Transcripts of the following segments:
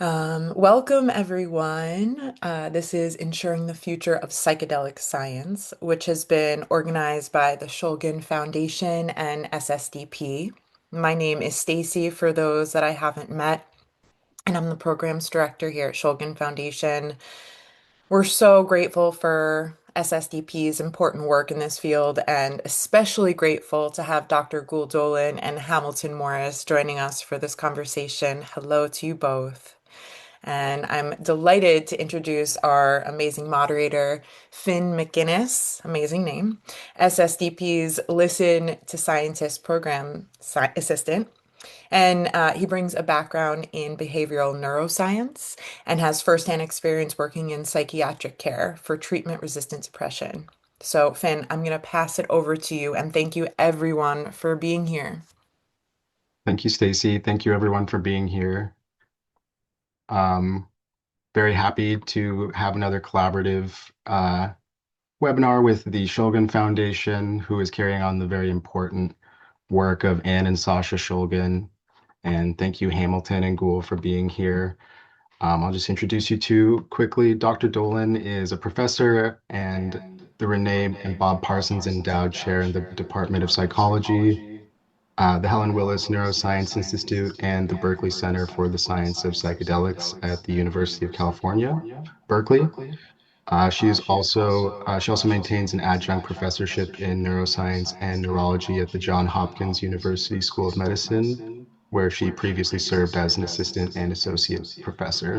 Welcome, everyone. This is Ensuring the Future of Psychedelic Science, which has been organized by the Shulgin Foundation and SSDP. My name is Stacy, for those that I haven't met, and I'm the programs director here at Shulgin Foundation. We're so grateful for SSDP's important work in this field, and especially grateful to have Dr. Gül Dölen and Hamilton Morris joining us for this conversation. Hello to you both. And I'm delighted to introduce our amazing moderator, Finn McGuinness, amazing name, SSDP's Listen to Scientist program assistant. And he brings a background in behavioral neuroscience and has firsthand experience working in psychiatric care for treatment-resistant depression. So, Finn, I'm going to pass it over to you and thank you everyone for being here. Thank you, Stacy. Thank you, everyone, for being here. Um, Very happy to have another collaborative webinar with the Shulgin Foundation, who is carrying on the very important work of Anne and Sasha Shulgin. And thank you, Hamilton and Gül, for being here. I'll just introduce you two quickly. Dr. Dolan is a professor and the Renee and Bob Parsons Endowed Chair in the Department of Psychology, the Helen Willis Neuroscience Institute, and the Berkeley Center for the Science of Psychedelics at the University of California, Berkeley. She also maintains an adjunct professorship in neuroscience and neurology at the Johns Hopkins University School of Medicine, where she previously served as an assistant and associate professor.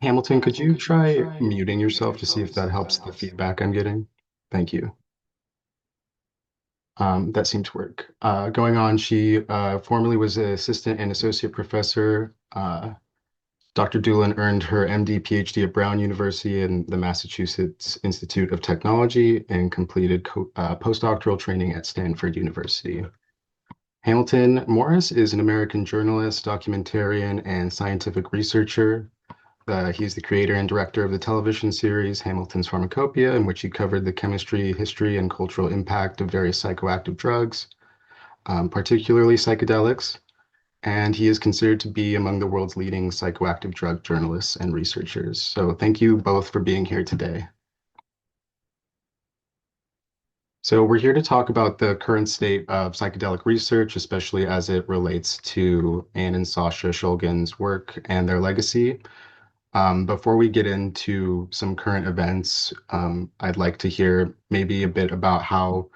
Hamilton, could you try muting yourself to see if that helps the feedback I'm getting? Thank you. That seemed to work. Going on, she formerly was an assistant and associate professor. Dr. Doolan earned her MD PhD at Brown University and the Massachusetts Institute of Technology and completed postdoctoral training at Stanford University. Hamilton Morris is an American journalist, documentarian, and scientific researcher. He's the creator and director of the television series Hamilton's Pharmacopeia, in which he covered the chemistry, history, and cultural impact of various psychoactive drugs, particularly psychedelics. And he is considered to be among the world's leading psychoactive drug journalists and researchers. So thank you both for being here today. So we're here to talk about the current state of psychedelic research, especially as it relates to Anne and Sasha Shulgin's work and their legacy. Before we get into some current events, I'd like to hear maybe a bit about how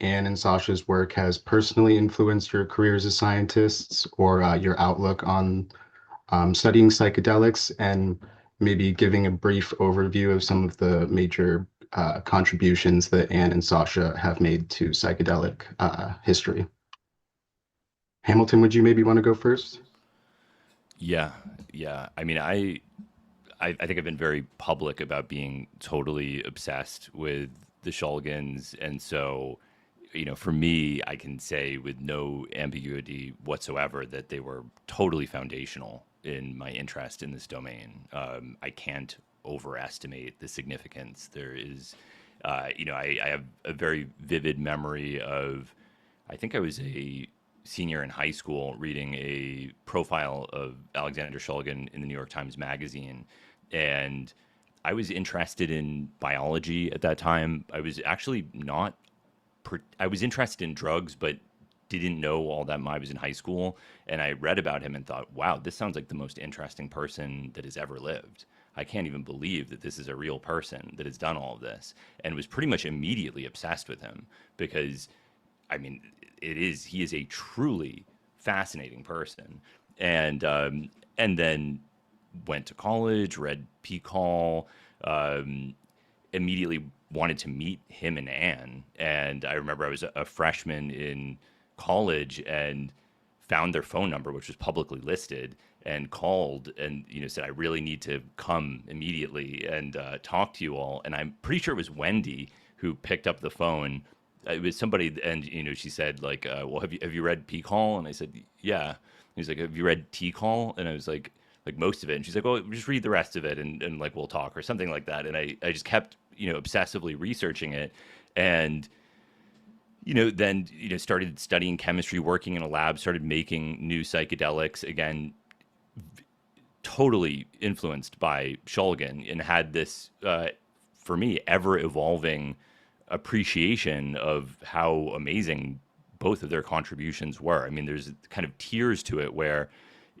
Anne and Sasha's work has personally influenced your careers as scientists or your outlook on studying psychedelics, and maybe giving a brief overview of some of the major contributions that Anne and Sasha have made to psychedelic history. Hamilton, would you maybe want to go first? Yeah, yeah. I think I've been very public about being totally obsessed with the Shulgins, and so for me, I can say with no ambiguity whatsoever that they were totally foundational in my interest in this domain. I can't overestimate the significance. There is, I have a very vivid memory of, I think I was a senior in high school reading a profile of Alexander Shulgin in the New York Times Magazine. And I was interested in biology at that time. I was actually not, I was interested in drugs, but didn't know all that much. I was in high school and I read about him and thought, wow, this sounds like the most interesting person that has ever lived. I can't even believe that this is a real person that has done all of this, and was pretty much immediately obsessed with him because I mean, he is a truly fascinating person, and then went to college, read P. Immediately wanted to meet him and Anne, and I remember I was a freshman in college and found their phone number, which was publicly listed, and called and said I really need to come immediately and talk to you all. And I'm pretty sure it was Wendy who picked up the phone. It was somebody, and she said like, "Well, have you read P call?" And I said, "Yeah." And he's like, "Have you read T call?" And I was like most of it. And she's like, "Well, just read the rest of it, and like we'll talk," or something like that. And I just kept obsessively researching it, and then, started studying chemistry, working in a lab, started making new psychedelics. Again, totally influenced by Shulgin, and had this, for me, ever evolving appreciation of how amazing both of their contributions were. I mean, there's kind of tiers to it where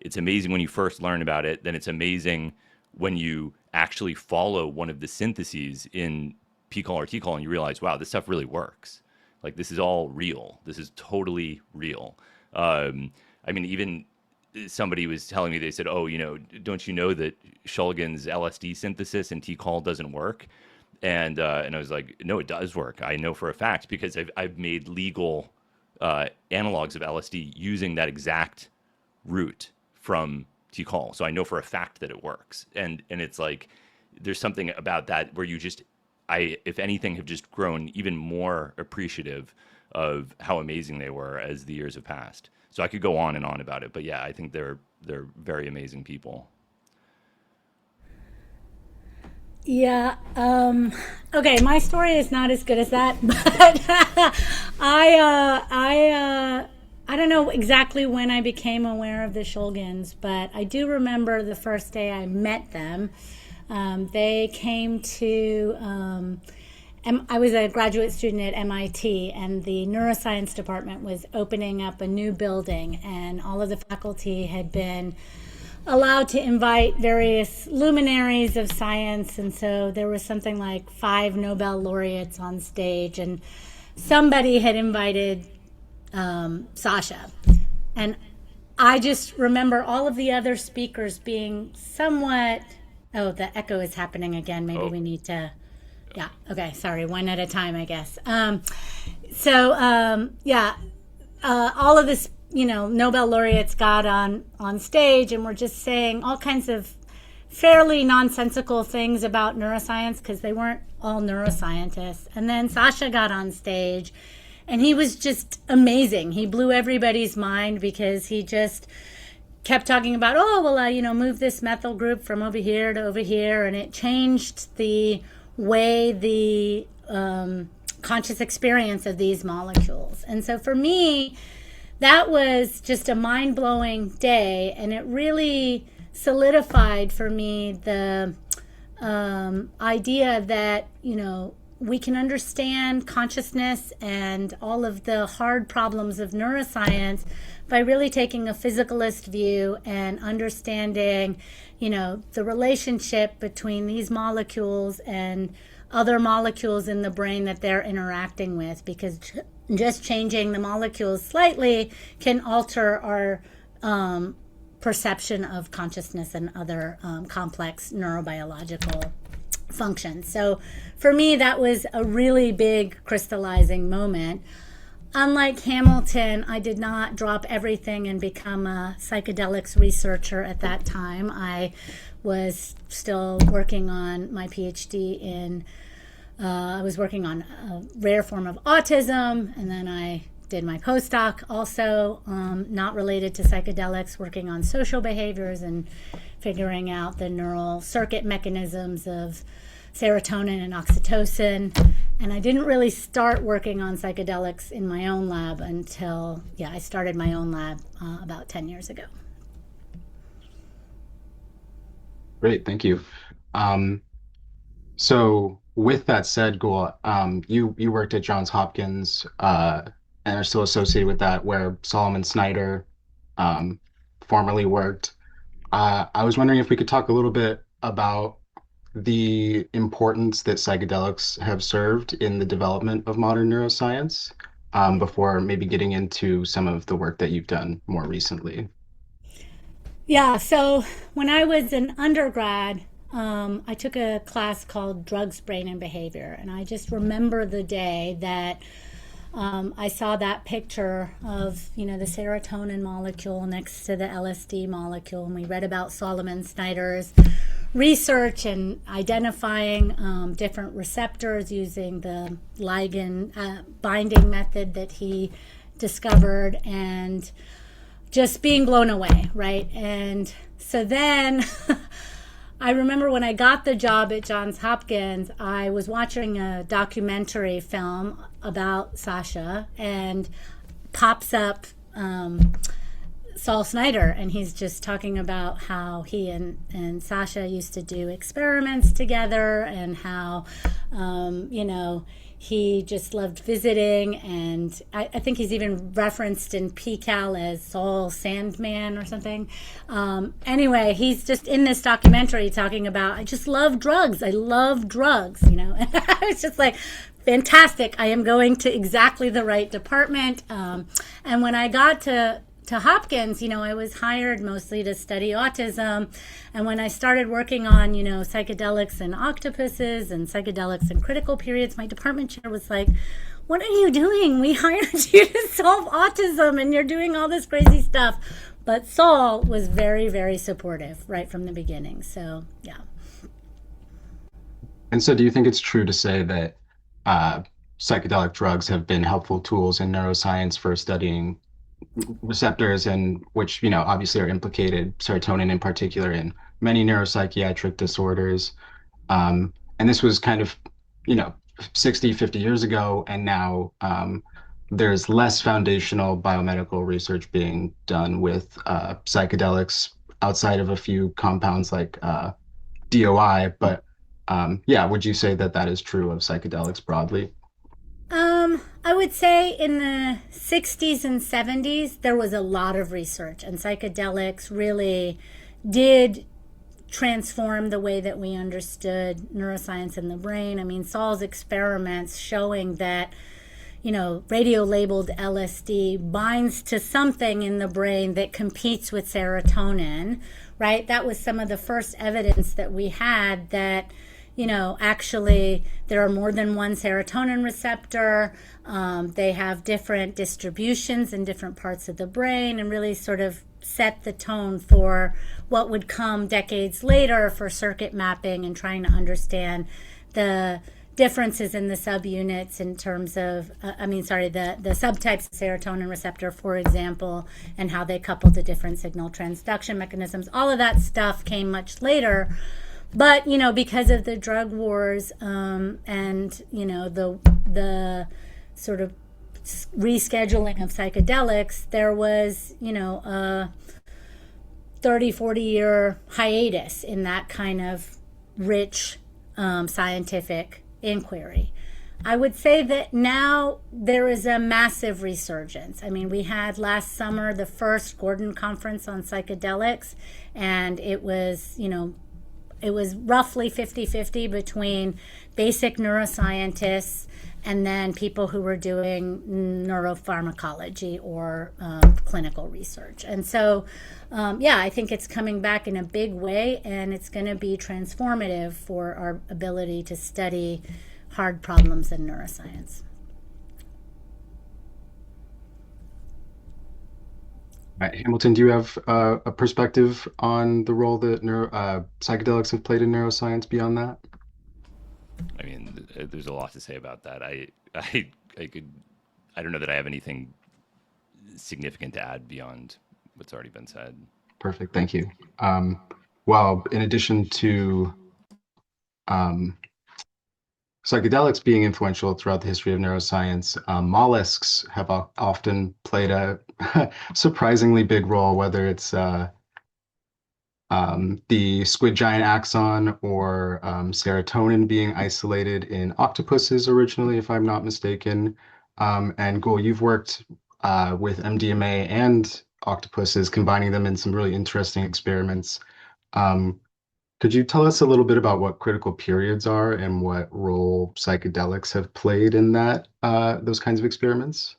it's amazing when you first learn about it, then it's amazing when you actually follow one of the syntheses in P-call or T-call and you realize, wow, this stuff really works. Like, this is all real. This is totally real. I mean, even somebody was telling me, they said, oh, don't you know that Shulgin's LSD synthesis in T-call doesn't work? And I was like, no, it does work. I know for a fact because I've made legal analogs of LSD using that exact route from T-call. So I know for a fact that it works. And it's like, there's something about that where if anything, have just grown even more appreciative of how amazing they were as the years have passed. So I could go on and on about it, but yeah, I think they're very amazing people. Yeah. Okay. My story is not as good as that, but I don't know exactly when I became aware of the Shulgins, but I do remember the first day I met them. They came to. I was a graduate student at MIT, and the neuroscience department was opening up a new building, and all of the faculty had been allowed to invite various luminaries of science, and so there was something like 5 Nobel laureates on stage, and somebody had invited Sasha, and I just remember all of the other speakers being somewhat. Oh, the echo is happening again. Maybe we need to. Yeah. Okay. Sorry. One at a time, I guess. All of this, Nobel laureates got on stage and were just saying all kinds of fairly nonsensical things about neuroscience because they weren't all neuroscientists. And then Sasha got on stage, and he was just amazing. He blew everybody's mind because he just kept talking about, move this methyl group from over here to over here, and it changed the way the conscious experience of these molecules. And so for me, that was just a mind-blowing day, and it really solidified for me the idea that, we can understand consciousness and all of the hard problems of neuroscience by really taking a physicalist view and understanding, the relationship between these molecules and other molecules in the brain that they're interacting with, because just changing the molecules slightly can alter our perception of consciousness and other complex neurobiological functions. So for me, that was a really big crystallizing moment. Unlike Hamilton, I did not drop everything and become a psychedelics researcher at that time. I was still working on my PhD I was working on a rare form of autism, and then I did my postdoc also, not related to psychedelics, working on social behaviors and figuring out the neural circuit mechanisms of serotonin and oxytocin. And I didn't really start working on psychedelics in my own lab until, I started my own lab about 10 years ago. Great, thank you. So with that said, Gül, you worked at Johns Hopkins and are still associated with that, where Solomon Snyder formerly worked. I was wondering if we could talk a little bit about the importance that psychedelics have served in the development of modern neuroscience, before maybe getting into some of the work that you've done more recently. Yeah, so when I was an undergrad, I took a class called Drugs, Brain, and Behavior, and I just remember the day that I saw that picture of, the serotonin molecule next to the LSD molecule, and we read about Solomon Snyder's research and identifying different receptors using the ligand binding method that he discovered, and just being blown away, right? And so then I remember when I got the job at Johns Hopkins, I was watching a documentary film about Sasha, and pops up Saul Snyder, and he's just talking about how he and Sasha used to do experiments together, and how, he just loved visiting. And I think he's even referenced in PCAL as Saul Sandman or something. Anyway, he's just in this documentary talking about, I just love drugs. I love drugs, It's just like, fantastic. I am going to exactly the right department. And when I got to Hopkins, I was hired mostly to study autism. And when I started working on, psychedelics and octopuses and psychedelics and critical periods, my department chair was like, what are you doing? We hired you to solve autism and you're doing all this crazy stuff. But Saul was very, very supportive right from the beginning. So, yeah. And so do you think it's true to say that psychedelic drugs have been helpful tools in neuroscience for studying receptors, and which, obviously are implicated, serotonin in particular, in many neuropsychiatric disorders? And this was kind of, 60, 50 years ago, and now there's less foundational biomedical research being done with psychedelics outside of a few compounds like DOI. But would you say that that is true of psychedelics broadly? I would say in the 60s and 70s, there was a lot of research, and psychedelics really did transform the way that we understood neuroscience in the brain. I mean, Saul's experiments showing that, radio-labeled LSD binds to something in the brain that competes with serotonin, right? That was some of the first evidence that we had that, actually there are more than one serotonin receptor. They have different distributions in different parts of the brain, and really sort of set the tone for what would come decades later for circuit mapping and trying to understand the differences in the subunits in terms of, the subtypes of serotonin receptor, for example, and how they couple to different signal transduction mechanisms. All of that stuff came much later. But, because of the drug wars and, the sort of rescheduling of psychedelics, there was, a 30, 40-year hiatus in that kind of rich scientific inquiry. I would say that now there is a massive resurgence. I mean, we had last summer the first Gordon Conference on psychedelics, and it was, it was roughly 50-50 between basic neuroscientists and then people who were doing neuropharmacology or clinical research. And so, I think it's coming back in a big way, and it's going to be transformative for our ability to study hard problems in neuroscience. Right. Hamilton, do you have a perspective on the role that psychedelics have played in neuroscience beyond that? I mean, there's a lot to say about that. I don't know that I have anything significant to add beyond what's already been said. Perfect. Thank you. Well, in addition to psychedelics being influential throughout the history of neuroscience, mollusks have often played a surprisingly big role, whether it's the squid giant axon or serotonin being isolated in octopuses originally, if I'm not mistaken. And Gül, you've worked with MDMA and octopuses, combining them in some really interesting experiments. Could you tell us a little bit about what critical periods are and what role psychedelics have played in those kinds of experiments?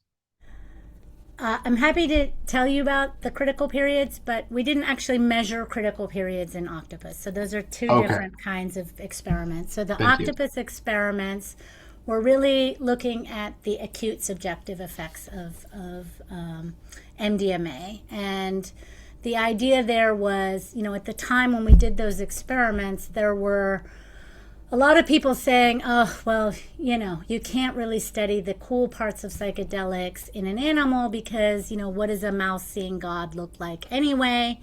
I'm happy to tell you about the critical periods, but we didn't actually measure critical periods in octopus. So those are two different kinds of experiments. So the octopus experiments were really looking at the acute subjective effects of MDMA. And the idea there was, at the time when we did those experiments, there were a lot of people saying, oh, well, you can't really study the cool parts of psychedelics in an animal because, what does a mouse seeing God look like anyway?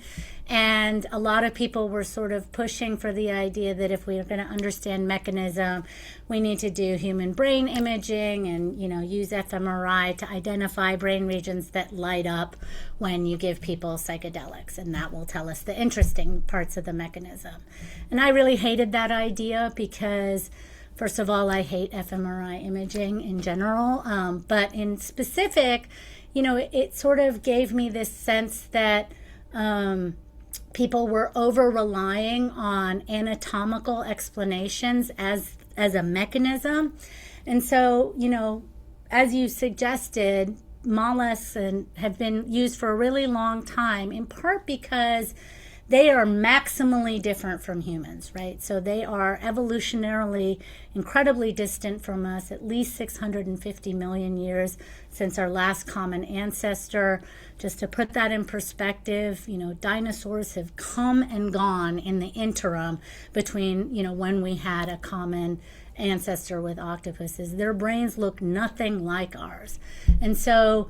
And a lot of people were sort of pushing for the idea that if we are going to understand mechanism, we need to do human brain imaging and, use fMRI to identify brain regions that light up when you give people psychedelics. And that will tell us the interesting parts of the mechanism. And I really hated that idea because, first of all, I hate fMRI imaging in general. But in specific, it sort of gave me this sense that people were over relying on anatomical explanations as a mechanism. And so, as you suggested, mollusks have been used for a really long time, in part because they are maximally different from humans, right? So they are evolutionarily incredibly distant from us, at least 650 million years since our last common ancestor. Just to put that in perspective, dinosaurs have come and gone in the interim between, when we had a common ancestor with octopuses. Their brains look nothing like ours. And so,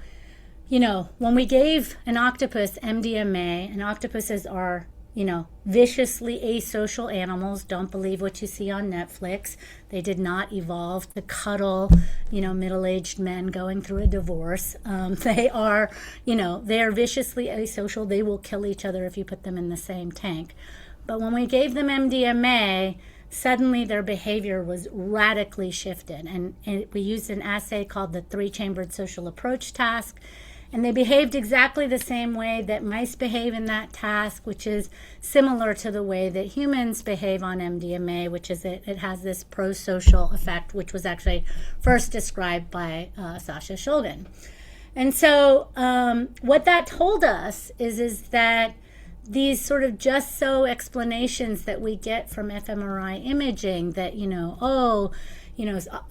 when we gave an octopus MDMA, and octopuses are, viciously asocial animals. Don't believe what you see on Netflix. They did not evolve to cuddle, middle-aged men going through a divorce. They are viciously asocial. They will kill each other if you put them in the same tank. But when we gave them MDMA, suddenly their behavior was radically shifted. And we used an assay called the three-chambered social approach task. And they behaved exactly the same way that mice behave in that task, which is similar to the way that humans behave on MDMA, which is it has this pro-social effect, which was actually first described by Sasha Shulgin. And so what that told us is that these sort of just so explanations that we get from fMRI imaging that,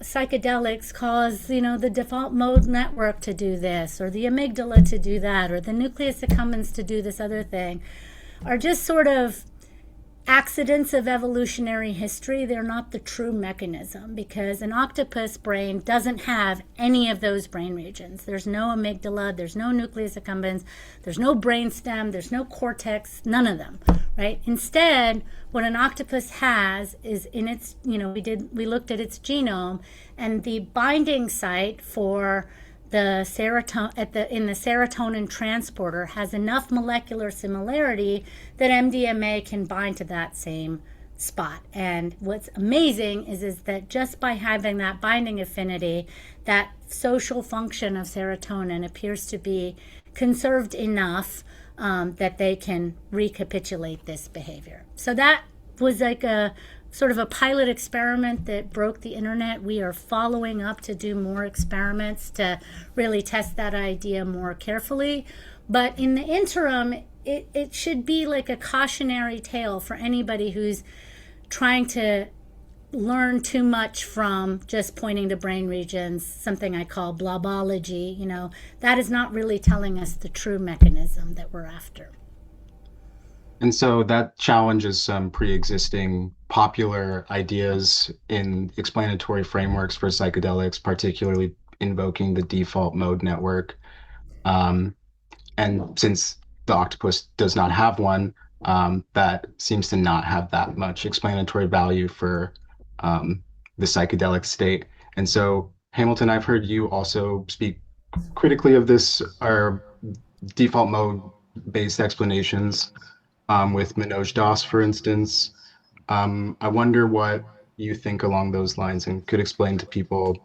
psychedelics cause, the default mode network to do this, or the amygdala to do that, or the nucleus accumbens to do this other thing, are just sort of accidents of evolutionary history. They're not the true mechanism, because an octopus brain doesn't have any of those brain regions. There's no amygdala, there's no nucleus accumbens, there's no brainstem, there's no cortex, none of them, right? Instead, what an octopus has is in its, we looked at its genome, and the binding site for the serotonin in the serotonin transporter has enough molecular similarity that MDMA can bind to that same spot. And what's amazing is that just by having that binding affinity, that social function of serotonin appears to be conserved enough that they can recapitulate this behavior. So that was like a sort of a pilot experiment that broke the internet. We are following up to do more experiments to really test that idea more carefully. But in the interim, it should be like a cautionary tale for anybody who's trying to learn too much from just pointing to brain regions, something I call blobology. That is not really telling us the true mechanism that we're after. And so that challenges some pre-existing popular ideas in explanatory frameworks for psychedelics, particularly invoking the default mode network. And since the octopus does not have one, that seems to not have that much explanatory value for the psychedelic state. And so, Hamilton, I've heard you also speak critically of this, or default mode based explanations. With Manoj Das, for instance. I wonder what you think along those lines, and could explain to people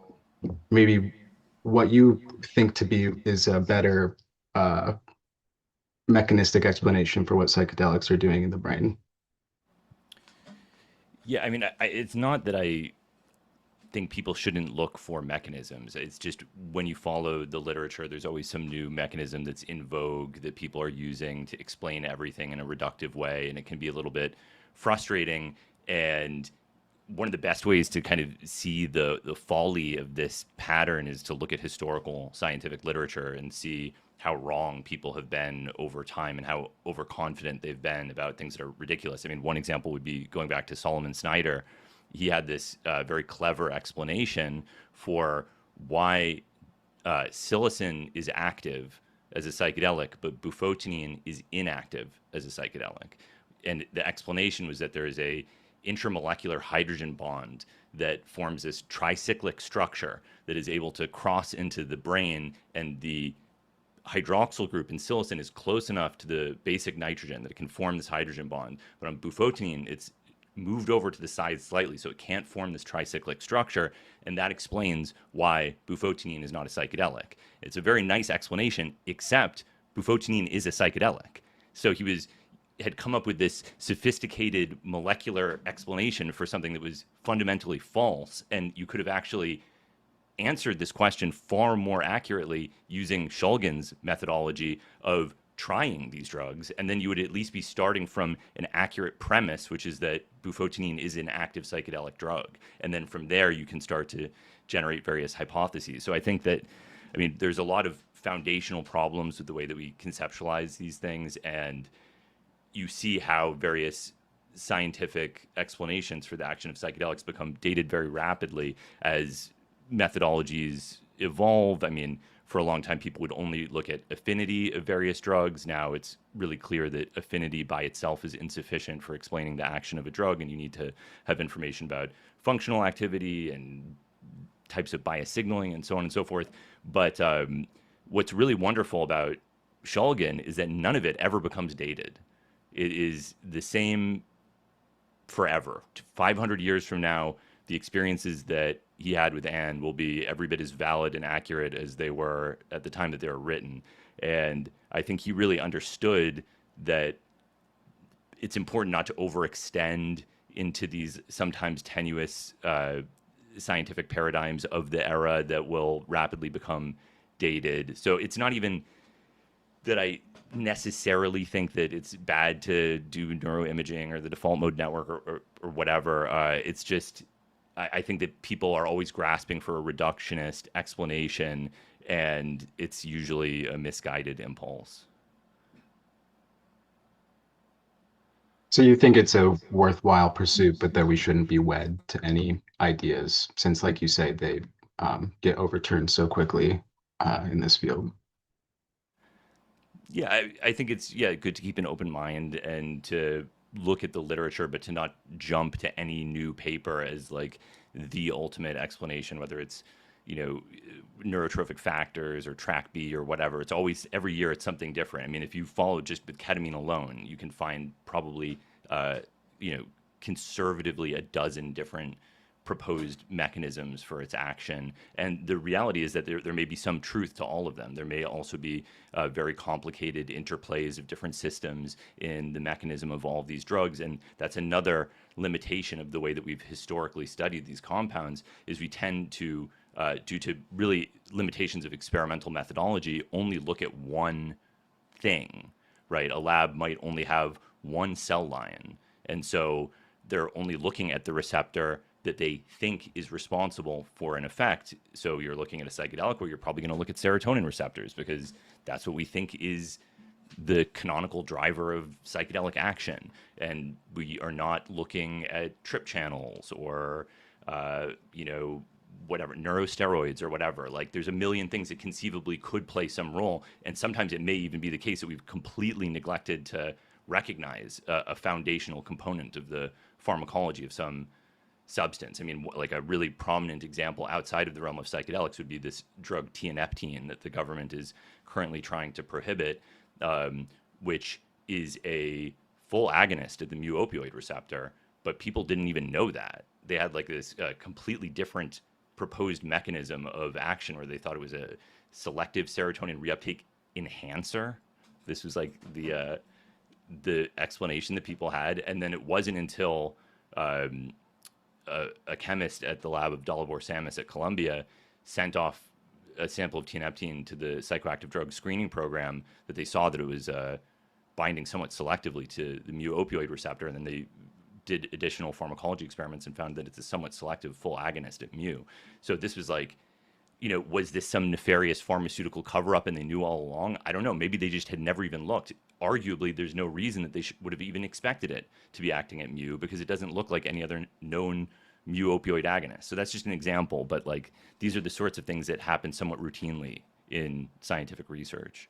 maybe what you think to be is a better mechanistic explanation for what psychedelics are doing in the brain. Yeah, I mean, it's not that I think people shouldn't look for mechanisms. It's just when you follow the literature, there's always some new mechanism that's in vogue that people are using to explain everything in a reductive way, and it can be a little bit frustrating. And one of the best ways to kind of see the folly of this pattern is to look at historical scientific literature and see how wrong people have been over time and how overconfident they've been about things that are ridiculous. I mean, one example would be going back to Solomon Snyder. He had this very clever explanation for why psilocin is active as a psychedelic, but bufotenine is inactive as a psychedelic. And the explanation was that there is a intramolecular hydrogen bond that forms this tricyclic structure that is able to cross into the brain, and the hydroxyl group in psilocin is close enough to the basic nitrogen that it can form this hydrogen bond. But on bufotenine, it's moved over to the side slightly, so it can't form this tricyclic structure, and that explains why bufotenine is not a psychedelic. It's a very nice explanation, except bufotenine is a psychedelic. So he had come up with this sophisticated molecular explanation for something that was fundamentally false, and you could have actually answered this question far more accurately using Shulgin's methodology of trying these drugs, and then you would at least be starting from an accurate premise, which is that bufotenine is an active psychedelic drug, and then from there you can start to generate various hypotheses. So I think that, I mean, there's a lot of foundational problems with the way that we conceptualize these things, and you see how various scientific explanations for the action of psychedelics become dated very rapidly as methodologies evolve. I mean, for a long time, people would only look at affinity of various drugs. Now it's really clear that affinity by itself is insufficient for explaining the action of a drug, and you need to have information about functional activity and types of bias signaling and so on and so forth. But what's really wonderful about Shulgin is that none of it ever becomes dated. It is the same forever. 500 years from now, the experiences that he had with Anne will be every bit as valid and accurate as they were at the time that they were written. And I think he really understood that it's important not to overextend into these sometimes tenuous scientific paradigms of the era that will rapidly become dated. So it's not even that I necessarily think that it's bad to do neuroimaging or the default mode network or whatever. It's just, I think that people are always grasping for a reductionist explanation, and it's usually a misguided impulse. So you think it's a worthwhile pursuit, but that we shouldn't be wed to any ideas, since, like you say, they get overturned so quickly in this field. Yeah, I think it's good to keep an open mind and to look at the literature, but to not jump to any new paper as like the ultimate explanation, whether it's, you know, neurotrophic factors or track B or whatever. It's always, every year it's something different. I mean, if you follow just with ketamine alone, you can find probably, conservatively a dozen different proposed mechanisms for its action. And the reality is that there may be some truth to all of them. There may also be very complicated interplays of different systems in the mechanism of all of these drugs. And that's another limitation of the way that we've historically studied these compounds, is we tend to, due to really limitations of experimental methodology, only look at one thing, right? A lab might only have one cell line. And so they're only looking at the receptor that they think is responsible for an effect. So you're looking at a psychedelic where you're probably going to look at serotonin receptors, because that's what we think is the canonical driver of psychedelic action. And we are not looking at trip channels or, whatever, neurosteroids or whatever. Like, there's a million things that conceivably could play some role. And sometimes it may even be the case that we've completely neglected to recognize a foundational component of the pharmacology of some substance. I mean, like a really prominent example outside of the realm of psychedelics would be this drug tianeptine that the government is currently trying to prohibit, which is a full agonist at the mu opioid receptor, but people didn't even know that. They had like this completely different proposed mechanism of action where they thought it was a selective serotonin reuptake enhancer. This was like the explanation that people had. And then it wasn't until a chemist at the lab of Dalibor Samis at Columbia sent off a sample of tianeptine to the psychoactive drug screening program that they saw that it was binding somewhat selectively to the mu opioid receptor. And then they did additional pharmacology experiments and found that it's a somewhat selective full agonist at mu. So this was like, was this some nefarious pharmaceutical cover-up and they knew all along? I don't know. Maybe they just had never even looked. Arguably, there's no reason that they would have even expected it to be acting at mu, because it doesn't look like any other known mu opioid agonist. So that's just an example, but like, these are the sorts of things that happen somewhat routinely in scientific research.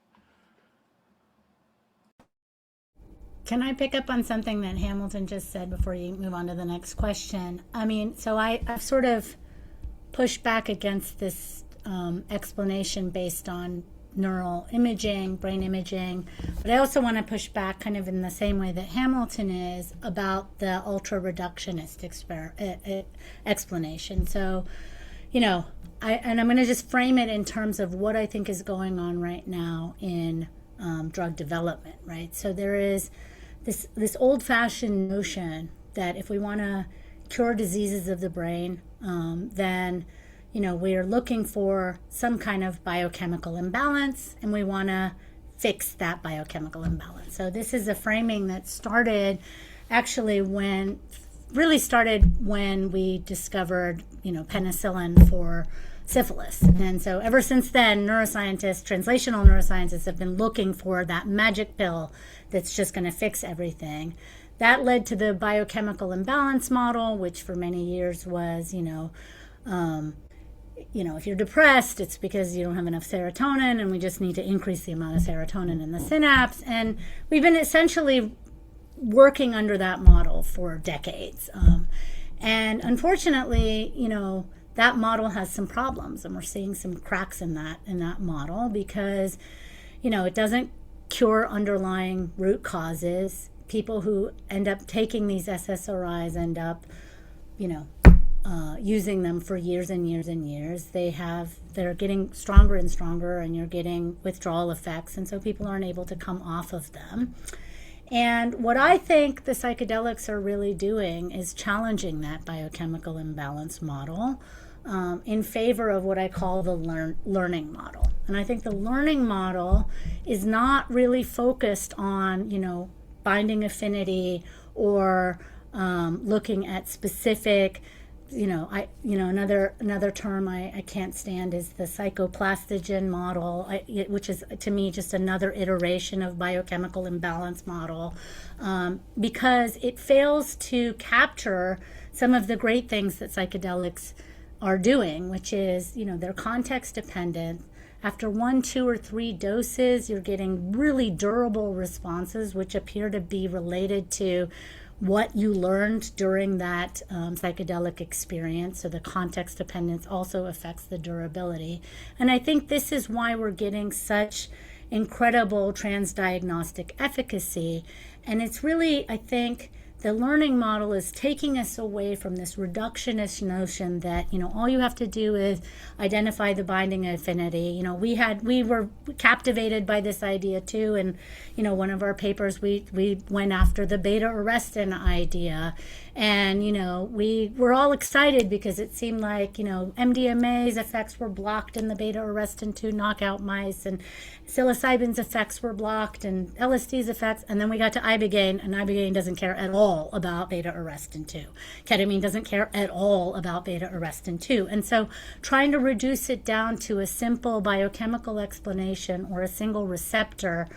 Can I pick up on something that Hamilton just said before you move on to the next question? I mean, so I've sort of pushed back against this explanation based on neural imaging, brain imaging, but I also want to push back kind of in the same way that Hamilton is about the ultra reductionist explanation. So, I'm going to just frame it in terms of what I think is going on right now in drug development, right? So there is this old-fashioned notion that if we want to cure diseases of the brain, then we are looking for some kind of biochemical imbalance, and we want to fix that biochemical imbalance. So this is a framing that started when we discovered, penicillin for syphilis. And so ever since then, translational neuroscientists have been looking for that magic pill that's just going to fix everything. That led to the biochemical imbalance model, which for many years was, if you're depressed, it's because you don't have enough serotonin, and we just need to increase the amount of serotonin in the synapse. And we've been essentially working under that model for decades. And unfortunately, that model has some problems, and we're seeing some cracks in that model because, it doesn't cure underlying root causes. People who end up taking these SSRIs end up, using them for years and years and years. They're getting stronger and stronger, and you're getting withdrawal effects, and so people aren't able to come off of them. And what I think the psychedelics are really doing is challenging that biochemical imbalance model in favor of what I call the learning model. And I think the learning model is not really focused on, binding affinity or looking at specific, another term I can't stand is the psychoplastogen model, which is to me just another iteration of biochemical imbalance model, because it fails to capture some of the great things that psychedelics are doing, which is, they're context dependent. After 1, 2, or 3 doses, you're getting really durable responses, which appear to be related to what you learned during that psychedelic experience. So the context dependence also affects the durability. And I think this is why we're getting such incredible transdiagnostic efficacy. And it's really, I think, the learning model is taking us away from this reductionist notion that, all you have to do is identify the binding affinity. We were captivated by this idea too. And, one of our papers, we went after the beta arrestin idea. And, we were all excited because it seemed like, MDMA's effects were blocked in the beta arrestin 2 knockout mice, and psilocybin's effects were blocked, and LSD's effects. And then we got to ibogaine, and ibogaine doesn't care at all about beta arrestin 2. Ketamine doesn't care at all about beta arrestin 2. And so trying to reduce it down to a simple biochemical explanation or a single receptor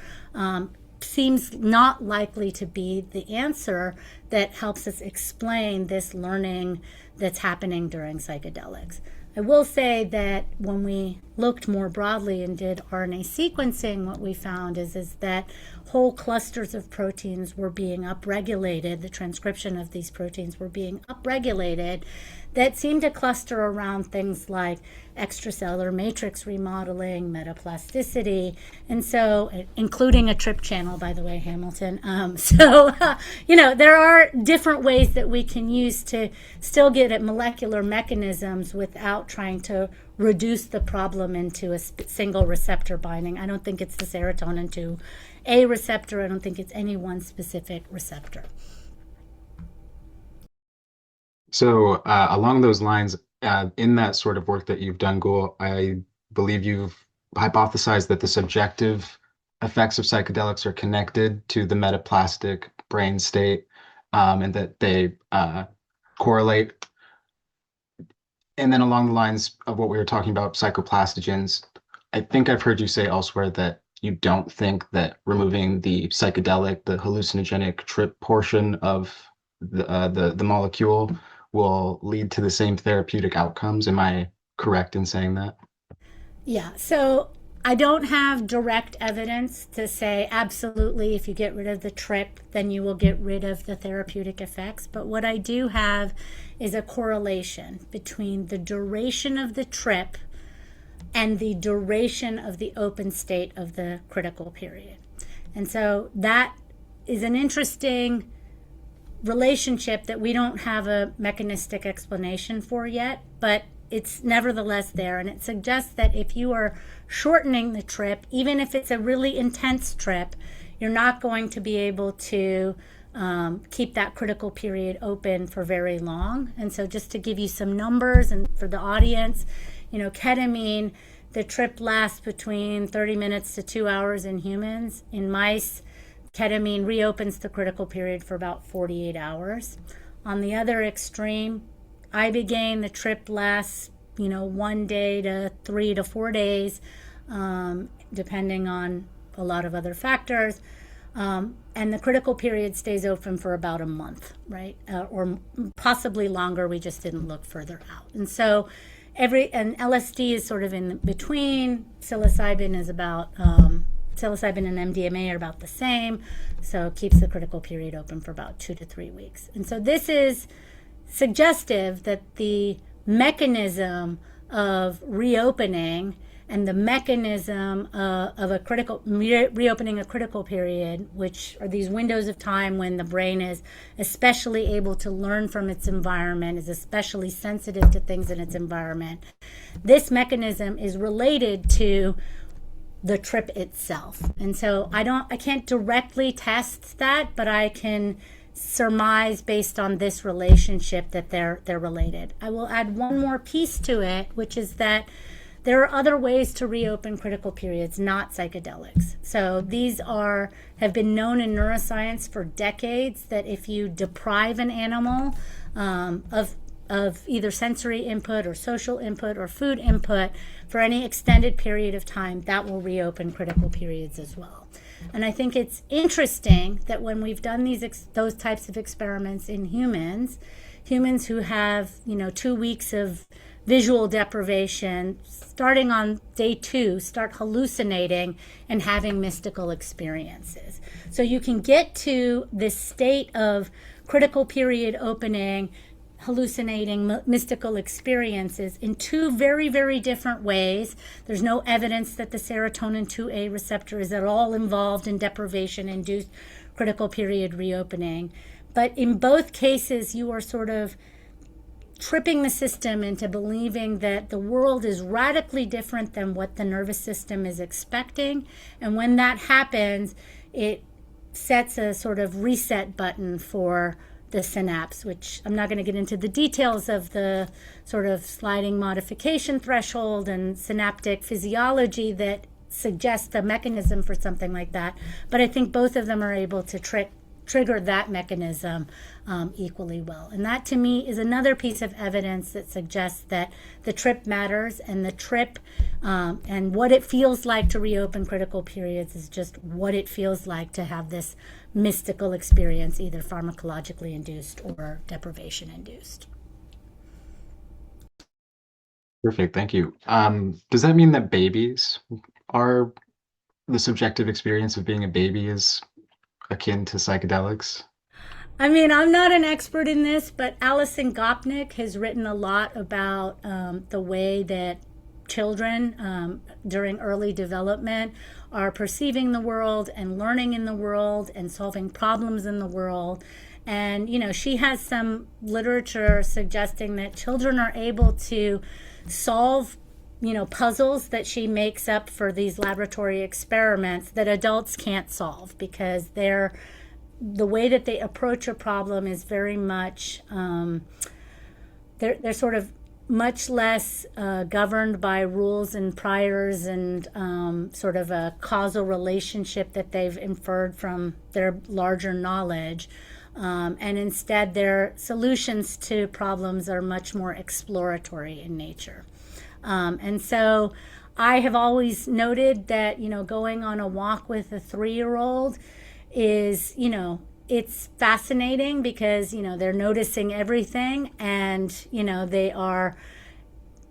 seems not likely to be the answer that helps us explain this learning that's happening during psychedelics. I will say that when we looked more broadly and did RNA sequencing, what we found is that whole clusters of proteins were being upregulated, the transcription of these proteins were being upregulated, that seemed to cluster around things like extracellular matrix remodeling, metaplasticity, and so, including a trip channel, by the way, Hamilton. There are different ways that we can use to still get at molecular mechanisms without trying to reduce the problem into a single receptor binding. I don't think it's the serotonin to a receptor. I don't think it's any one specific receptor. So along those lines, in that sort of work that you've done, Gül, I believe you've hypothesized that the subjective effects of psychedelics are connected to the metaplastic brain state, and that they correlate. And then along the lines of what we were talking about, psychoplastogens, I think I've heard you say elsewhere that you don't think that removing the psychedelic, the hallucinogenic trip portion of the molecule will lead to the same therapeutic outcomes. Am I correct in saying that? Yeah. So I don't have direct evidence to say absolutely if you get rid of the trip, then you will get rid of the therapeutic effects. But what I do have is a correlation between the duration of the trip and the duration of the open state of the critical period. And so that is an interesting relationship that we don't have a mechanistic explanation for yet, but it's nevertheless there. And it suggests that if you are shortening the trip, even if it's a really intense trip, you're not going to be able to keep that critical period open for very long. And so just to give you some numbers and for the audience, ketamine, the trip lasts between 30 minutes to 2 hours in humans. In mice, ketamine reopens the critical period for about 48 hours. On the other extreme, ibogaine, the trip lasts, 1 day to 3 to 4 days, depending on a lot of other factors. And the critical period stays open for about a month, right? Or possibly longer. We just didn't look further out. And so and LSD is sort of in between. Psilocybin and MDMA are about the same. So it keeps the critical period open for about 2 to 3 weeks. And so this is suggestive that the mechanism of reopening and the mechanism of reopening a critical period, which are these windows of time when the brain is especially able to learn from its environment, is especially sensitive to things in its environment. This mechanism is related to the trip itself. And so I can't directly test that, but I can surmise based on this relationship that they're related. I will add one more piece to it, which is that there are other ways to reopen critical periods, not psychedelics. So these have been known in neuroscience for decades, that if you deprive an animal of either sensory input or social input or food input for any extended period of time, that will reopen critical periods as well. And I think it's interesting that when we've done those types of experiments in humans who have 2 weeks of visual deprivation, starting on day 2, start hallucinating and having mystical experiences. So you can get to this state of critical period opening, hallucinating, mystical experiences in 2 very, very different ways. There's no evidence that the serotonin 2A receptor is at all involved in deprivation-induced critical period reopening. But in both cases, you are sort of tripping the system into believing that the world is radically different than what the nervous system is expecting. And when that happens, it sets a sort of reset button for the synapse, which I'm not going to get into the details of the sort of sliding modification threshold and synaptic physiology that suggests the mechanism for something like that. But I think both of them are able to trigger that mechanism equally well. And that to me is another piece of evidence that suggests that the trip matters, and the trip and what it feels like to reopen critical periods is just what it feels like to have this mystical experience, either pharmacologically induced or deprivation induced. Perfect, thank you. Does that mean that babies are the subjective experience of being a baby is akin to psychedelics? I mean, I'm not an expert in this, but Alison Gopnik has written a lot about the way that children during early development are perceiving the world and learning in the world and solving problems in the world. And, she has some literature suggesting that children are able to solve puzzles that she makes up for these laboratory experiments that adults can't solve, because the way that they approach a problem is very much they're sort of much less governed by rules and priors and sort of a causal relationship that they've inferred from their larger knowledge. And instead, their solutions to problems are much more exploratory in nature. And so I have always noted that, going on a walk with a 3-year-old is, it's fascinating because, they're noticing everything, and, they're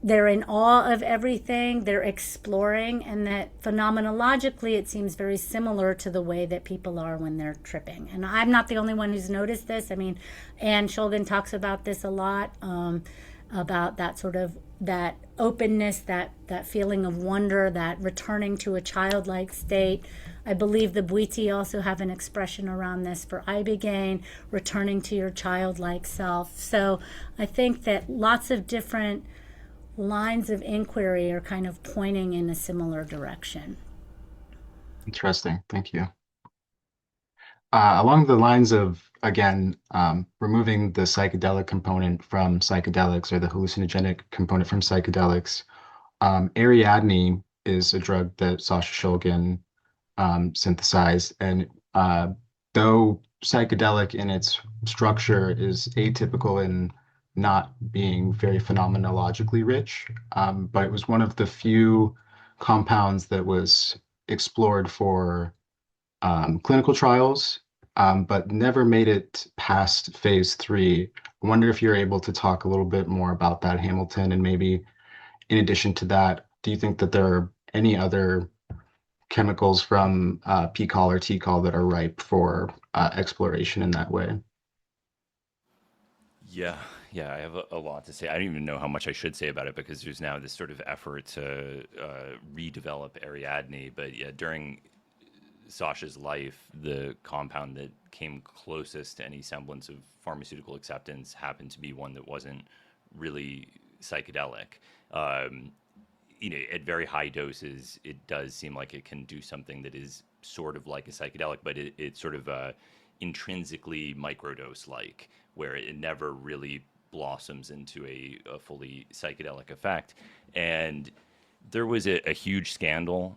they're in awe of everything, they're exploring, and that phenomenologically it seems very similar to the way that people are when they're tripping. And I'm not the only one who's noticed this. I mean, Anne Shulgin talks about this a lot, about that sort of that openness, that feeling of wonder, that returning to a childlike state. I believe the Bwiti also have an expression around this for ibogaine, returning to your childlike self. So I think that lots of different lines of inquiry are kind of pointing in a similar direction. Interesting. Thank you. Along the lines of, again, removing the psychedelic component from psychedelics or the hallucinogenic component from psychedelics, Ariadne is a drug that Sasha Shulgin synthesized. And though psychedelic in its structure is atypical in not being very phenomenologically rich, but it was one of the few compounds that was explored for clinical trials, but never made it past phase 3. I wonder if you're able to talk a little bit more about that, Hamilton, and maybe in addition to that, do you think that there are any other chemicals from P-call or T-call that are ripe for exploration in that way? Yeah, yeah, I have a lot to say. I don't even know how much I should say about it because there's now this sort of effort to redevelop Ariadne. But yeah, during Sasha's life, the compound that came closest to any semblance of pharmaceutical acceptance happened to be one that wasn't really psychedelic. Um, at very high doses, it does seem like it can do something that is sort of like a psychedelic, but it's sort of intrinsically microdose like, where it never really blossoms into a fully psychedelic effect. And there was a huge scandal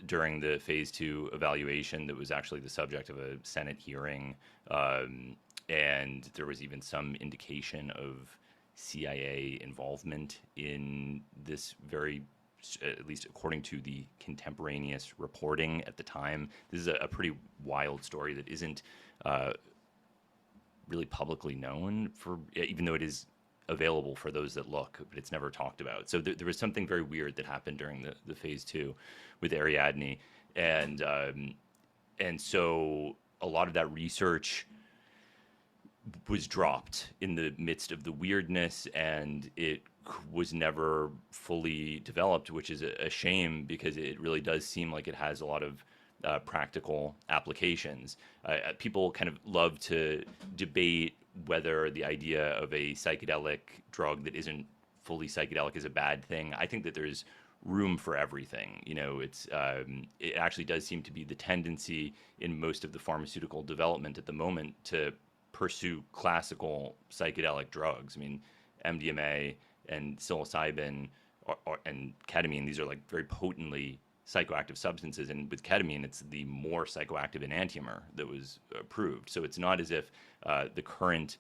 during the phase 2 evaluation that was actually the subject of a Senate hearing. And there was even some indication of CIA involvement in this very, at least according to the contemporaneous reporting at the time. This is a pretty wild story that isn't really publicly known, for even though it is available for those that look, but it's never talked about. So there was something very weird that happened during the phase 2 with Ariadne, and so a lot of that research was dropped in the midst of the weirdness, and it was never fully developed, which is a shame because it really does seem like it has a lot of practical applications. People kind of love to debate whether the idea of a psychedelic drug that isn't fully psychedelic is a bad thing. I think that there's room for everything. It actually does seem to be the tendency in most of the pharmaceutical development at the moment to pursue classical psychedelic drugs. I mean, MDMA and psilocybin and ketamine, these are like very potently psychoactive substances, and with ketamine it's the more psychoactive enantiomer that was approved. So it's not as if the current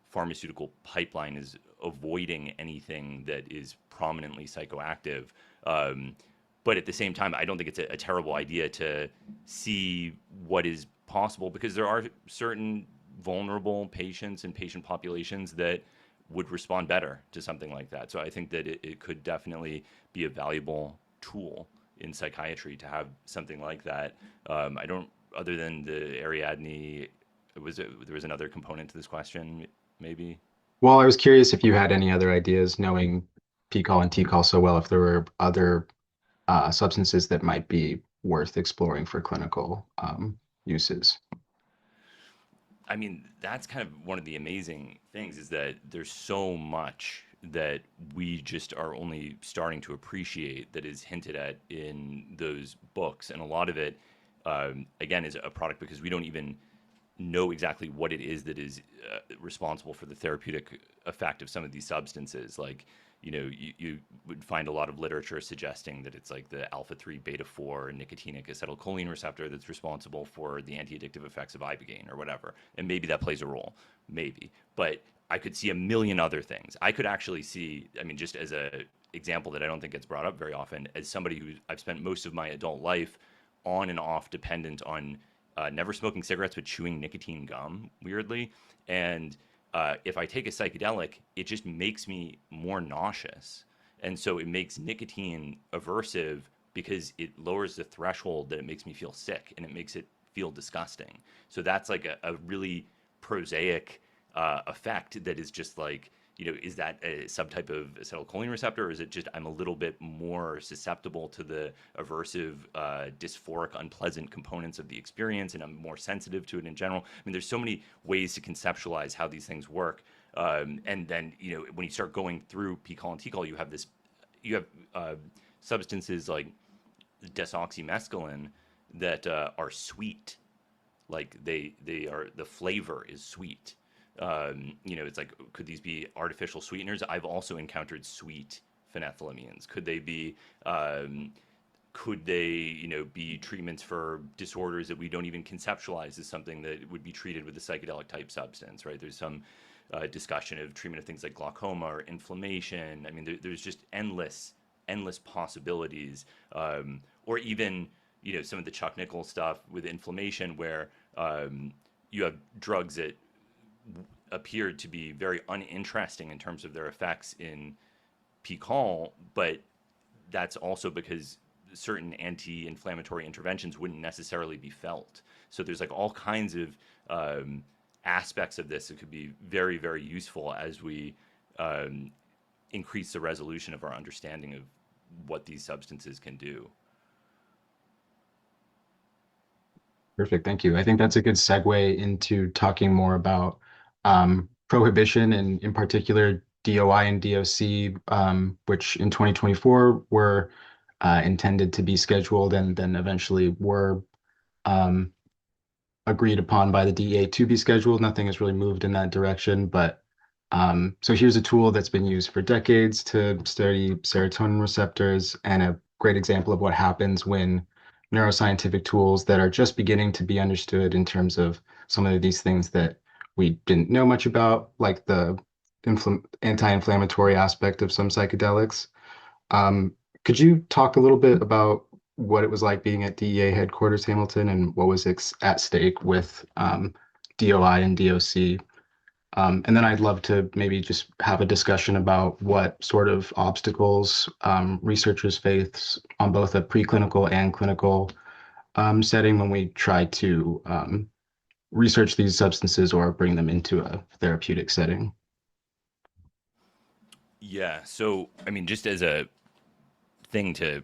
pharmaceutical pipeline is avoiding anything that is prominently psychoactive, but at the same time I don't think it's a terrible idea to see what is possible, because there are certain vulnerable patients and patient populations that would respond better to something like that. So I think that it could definitely be a valuable tool in psychiatry to have something like that. I don't, other than the Ariadne, there was another component to this question, maybe? Well, I was curious if you had any other ideas, knowing P-call and T-call so well, if there were other substances that might be worth exploring for clinical uses. I mean, that's kind of one of the amazing things, is that there's so much that we just are only starting to appreciate that is hinted at in those books. And a lot of it, again, is a product because we don't even know exactly what it is that is responsible for the therapeutic effect of some of these substances. Like, you would find a lot of literature suggesting that it's like the alpha-3 beta-4 nicotinic acetylcholine receptor that's responsible for the anti-addictive effects of ibogaine or whatever. And maybe that plays a role, maybe. But I could see a million other things. I could actually see, I mean, just as a example that I don't think gets brought up very often, as somebody who I've spent most of my adult life on and off dependent on never smoking cigarettes but chewing nicotine gum, weirdly. And if I take a psychedelic, it just makes me more nauseous. And so it makes nicotine aversive because it lowers the threshold that it makes me feel sick and it makes it feel disgusting. So that's like a really prosaic effect that is just like, is that a subtype of acetylcholine receptor, or is it just I'm a little bit more susceptible to the aversive, dysphoric, unpleasant components of the experience, and I'm more sensitive to it in general? I mean, there's so many ways to conceptualize how these things work. And then, when you start going through P-call and T-call, you have substances like desoxymescaline that are sweet. Like they are, the flavor is sweet. It's like, could these be artificial sweeteners? I've also encountered sweet phenethylamines. Could they be treatments for disorders that we don't even conceptualize as something that would be treated with a psychedelic type substance, right? There's some discussion of treatment of things like glaucoma or inflammation. I mean, there's just endless possibilities, or even some of the Chuck Nichols stuff with inflammation, where you have drugs that appeared to be very uninteresting in terms of their effects in P-call, but that's also because certain anti-inflammatory interventions wouldn't necessarily be felt. So there's like all kinds of aspects of this that could be very, very useful as we increase the resolution of our understanding of what these substances can do. Perfect. Thank you. I think that's a good segue into talking more about prohibition, and in particular DOI and DOC, which in 2024 were intended to be scheduled and then eventually were agreed upon by the DEA to be scheduled. Nothing has really moved in that direction, but so here's a tool that's been used for decades to study serotonin receptors, and a great example of what happens when neuroscientific tools that are just beginning to be understood in terms of some of these things that we didn't know much about, like the anti-inflammatory aspect of some psychedelics. Could you talk a little bit about what it was like being at DEA headquarters, Hamilton, and what was at stake with DOI and DOC? And then I'd love to maybe just have a discussion about what sort of obstacles researchers face on both a preclinical and clinical setting when we try to research these substances or bring them into a therapeutic setting. Yeah. So, I mean, just as a thing to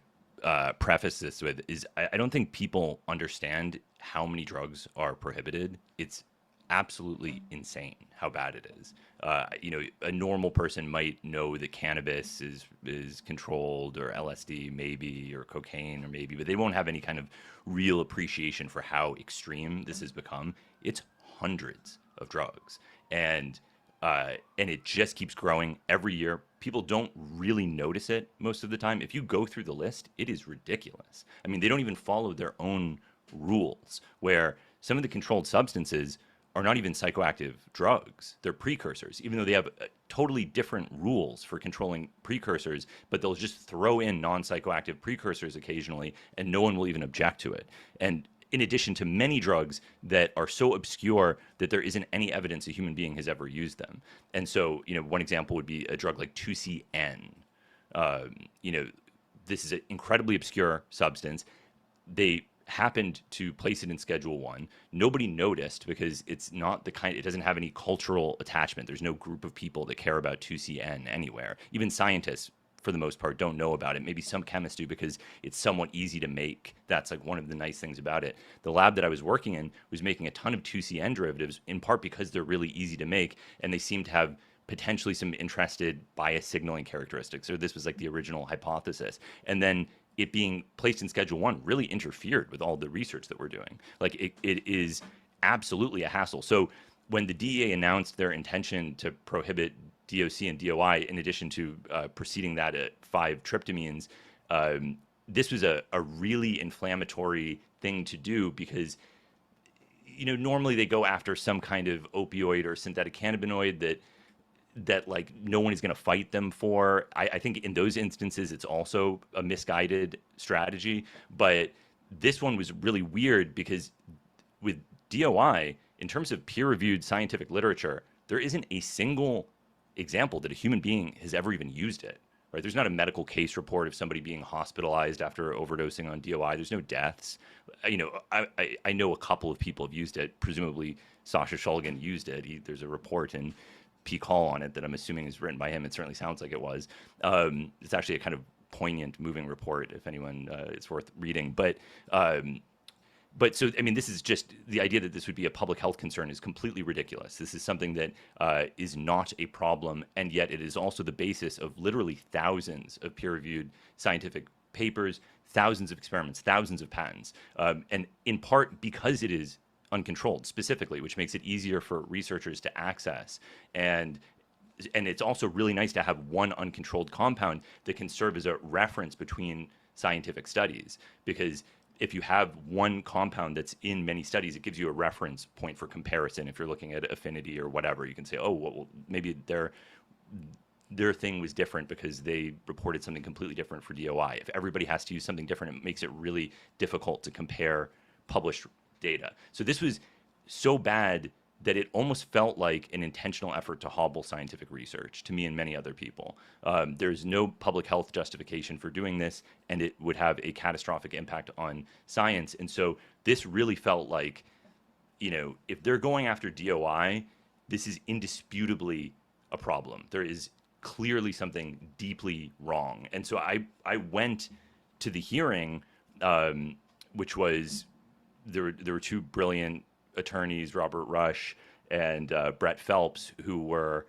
preface this with, is I don't think people understand how many drugs are prohibited. It's absolutely insane how bad it is. A normal person might know that cannabis is controlled, or LSD maybe, or cocaine or maybe, but they won't have any kind of real appreciation for how extreme this has become. It's hundreds of drugs, and it just keeps growing every year. People don't really notice it most of the time. If you go through the list, it is ridiculous. I mean, they don't even follow their own rules, where some of the controlled substances are not even psychoactive drugs. They're precursors, even though they have totally different rules for controlling precursors, but they'll just throw in non-psychoactive precursors occasionally, and no one will even object to it. And in addition to many drugs that are so obscure that there isn't any evidence a human being has ever used them. And so, one example would be a drug like 2CN. This is an incredibly obscure substance. They happened to place it in Schedule 1. Nobody noticed because it's not it doesn't have any cultural attachment. There's no group of people that care about 2CN anywhere. Even scientists, for the most part, don't know about it. Maybe some chemists do because it's somewhat easy to make. That's like one of the nice things about it. The lab that I was working in was making a ton of 2CN derivatives, in part because they're really easy to make, and they seem to have potentially some interested bias signaling characteristics, or this was like the original hypothesis. And then it being placed in Schedule 1 really interfered with all the research that we're doing. Like, it is absolutely a hassle. So when the DEA announced their intention to prohibit DOC and DOI, in addition to preceding that at 5-tryptamines, this was a really inflammatory thing to do because, normally they go after some kind of opioid or synthetic cannabinoid that like no one is going to fight them for. I think in those instances, it's also a misguided strategy. But this one was really weird because with DOI, in terms of peer-reviewed scientific literature, there isn't a single example that a human being has ever even used it. right? There's not a medical case report of somebody being hospitalized after overdosing on DOI. There's no deaths. I know a couple of people have used it. Presumably, Sasha Shulgin used it. There's a report in Peak Hall on it that I'm assuming is written by him. It certainly sounds like it was. It's actually a kind of poignant, moving report. If anyone, it's worth reading. But so, I mean, this is just the idea that this would be a public health concern is completely ridiculous. This is something that is not a problem, and yet it is also the basis of literally thousands of peer-reviewed scientific papers, thousands of experiments, thousands of patents, and in part because it is uncontrolled specifically, which makes it easier for researchers to access. And it's also really nice to have one uncontrolled compound that can serve as a reference between scientific studies, because if you have one compound that's in many studies, it gives you a reference point for comparison. If you're looking at affinity or whatever, you can say, oh, well, maybe their thing was different because they reported something completely different for DOI. If everybody has to use something different, it makes it really difficult to compare published data. So this was so bad that it almost felt like an intentional effort to hobble scientific research to me and many other people. There's no public health justification for doing this, and it would have a catastrophic impact on science. And so this really felt like, if they're going after DOI, this is indisputably a problem. There is clearly something deeply wrong. And so I went to the hearing, which was, there were two brilliant attorneys, Robert Rush and Brett Phelps, who were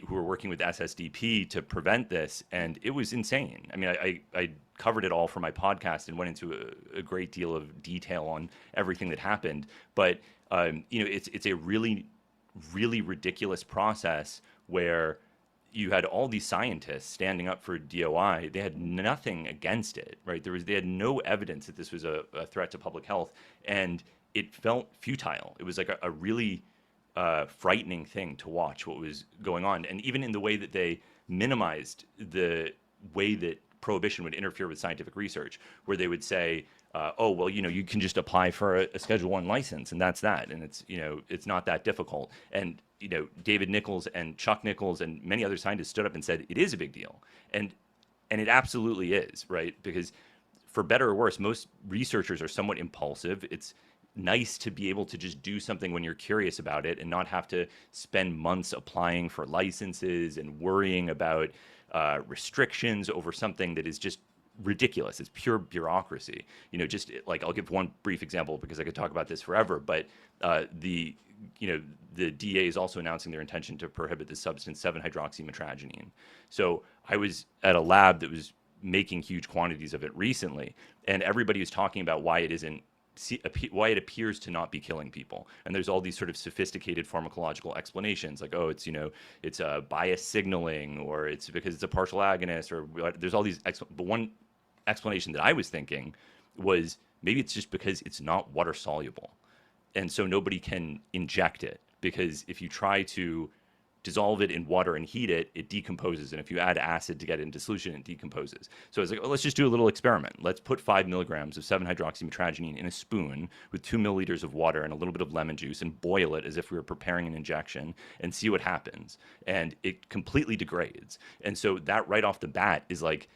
working with SSDP to prevent this, and it was insane. I mean, I covered it all for my podcast and went into a great deal of detail on everything that happened. But it's a really, really ridiculous process where you had all these scientists standing up for DOI. They had nothing against it, right? They had no evidence that this was a threat to public health, and it felt futile. It was like a really frightening thing to watch what was going on. And even in the way that they minimized the way that prohibition would interfere with scientific research, where they would say, oh, well, you can just apply for a Schedule I license, and that's that. And it's not that difficult. And, David Nichols and Chuck Nichols and many other scientists stood up and said, it is a big deal. And it absolutely is, right? Because for better or worse, most researchers are somewhat impulsive. It's nice to be able to just do something when you're curious about it and not have to spend months applying for licenses and worrying about restrictions over something that is just ridiculous. It's pure bureaucracy. Just like, I'll give one brief example because I could talk about this forever, but the DEA is also announcing their intention to prohibit the substance 7-hydroxymetragenine. So I was at a lab that was making huge quantities of it recently, and everybody was talking about why it appears to not be killing people. And there's all these sort of sophisticated pharmacological explanations, like, oh, it's a bias signaling, or it's because it's a partial agonist, or there's all these. But one explanation that I was thinking was maybe it's just because it's not water soluble, and so nobody can inject it, because if you try to dissolve it in water and heat it, it decomposes. And if you add acid to get it into solution, it decomposes. So it's like, oh, let's just do a little experiment. Let's put 5 milligrams of 7-hydroxymetragenine in a spoon with 2 milliliters of water and a little bit of lemon juice and boil it as if we were preparing an injection and see what happens. And it completely degrades. And so that right off the bat is like,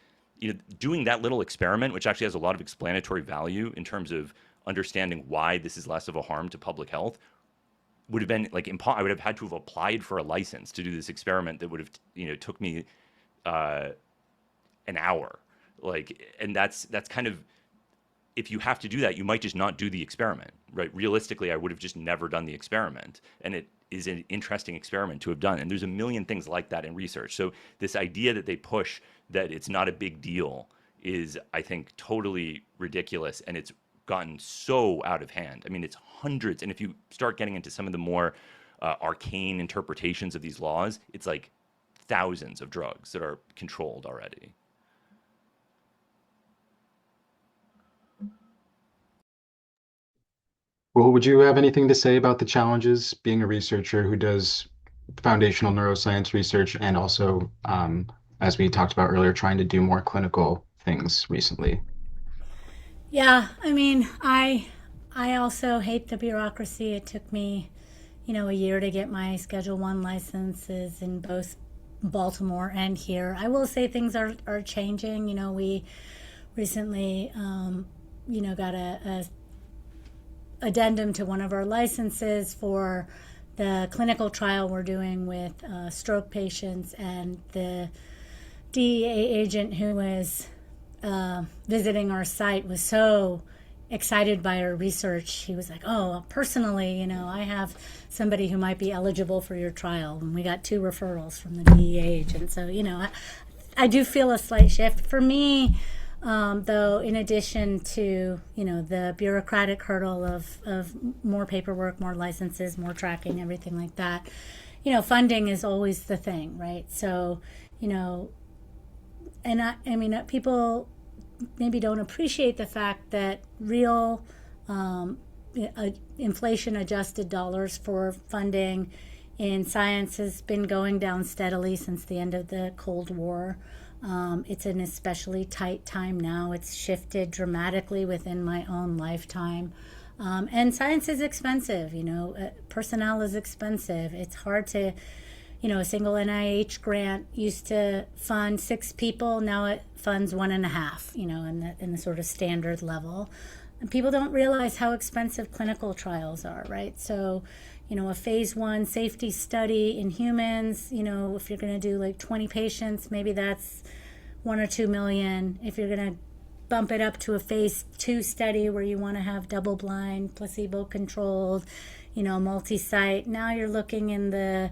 doing that little experiment, which actually has a lot of explanatory value in terms of understanding why this is less of a harm to public health, would have been like I would have had to have applied for a license to do this experiment that would have took me an hour. And that's kind of, if you have to do that, you might just not do the experiment, right? Realistically, I would have just never done the experiment, and it is an interesting experiment to have done. And there's a million things like that in research. So this idea that they push that it's not a big deal is, I think, totally ridiculous, and it's gotten so out of hand. I mean, it's hundreds. And if you start getting into some of the more arcane interpretations of these laws, it's like thousands of drugs that are controlled already. Well, would you have anything to say about the challenges being a researcher who does foundational neuroscience research and also, as we talked about earlier, trying to do more clinical things recently? Yeah, I mean, I also hate the bureaucracy. It took me, a year to get my Schedule I licenses in both Baltimore and here. I will say things are changing. We recently, got a addendum to one of our licenses for the clinical trial we're doing with stroke patients, and the DEA agent who was visiting our site was so excited by our research. He was like, "Oh, personally, I have somebody who might be eligible for your trial." And we got 2 referrals from the DEA agent. So, I do feel a slight shift. For me, though, in addition to, the bureaucratic hurdle of more paperwork, more licenses, more tracking, everything like that, funding is always the thing, right? So, and I mean, people maybe don't appreciate the fact that real inflation adjusted dollars for funding in science has been going down steadily since the end of the Cold War. It's an especially tight time now. It's shifted dramatically within my own lifetime. And science is expensive, personnel is expensive. It's hard to, a single NIH grant used to fund 6 people. Now it funds 1.5, in the sort of standard level. And people don't realize how expensive clinical trials are, right? So, a phase 1 safety study in humans, if you're going to do like 20 patients, maybe that's 1 or 2 million. If you're going to bump it up to a phase 2 study where you want to have double-blind, placebo-controlled, multi-site, now you're looking in the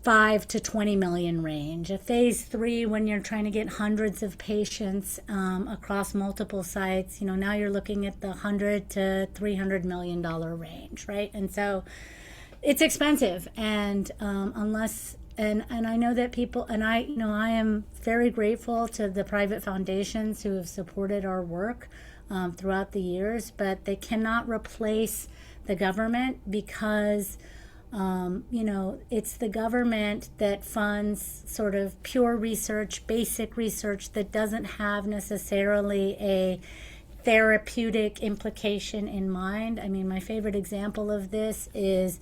5 to 20 million range. A phase 3, when you're trying to get hundreds of patients across multiple sites, now you're looking at the 100 to 300 million dollar range, right? And so it's expensive, and unless and I know that people, and I am very grateful to the private foundations who have supported our work throughout the years, but they cannot replace the government, because it's the government that funds sort of pure research, basic research that doesn't have necessarily a therapeutic implication in mind. I mean, my favorite example of this is,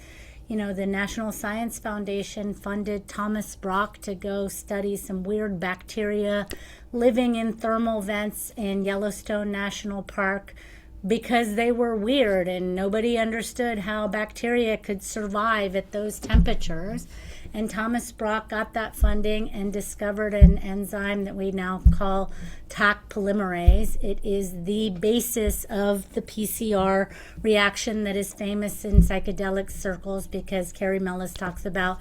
the National Science Foundation funded Thomas Brock to go study some weird bacteria living in thermal vents in Yellowstone National Park, because they were weird and nobody understood how bacteria could survive at those temperatures. And Thomas Brock got that funding and discovered an enzyme that we now call Taq polymerase. It is the basis of the PCR reaction that is famous in psychedelic circles, because Carrie Mellis talks about,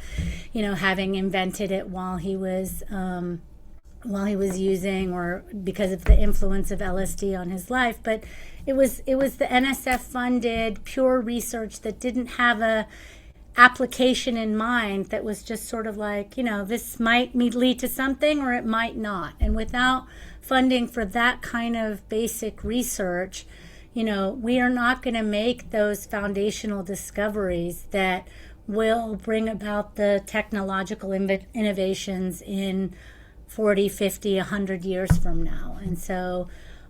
having invented it while he was using, or because of the influence of LSD on his life. But it was the NSF funded pure research that didn't have a application in mind, that was just sort of like, this might lead to something or it might not. And without funding for that kind of basic research, we are not going to make those foundational discoveries that will bring about the technological innovations in 40, 50, 100 years from now. And so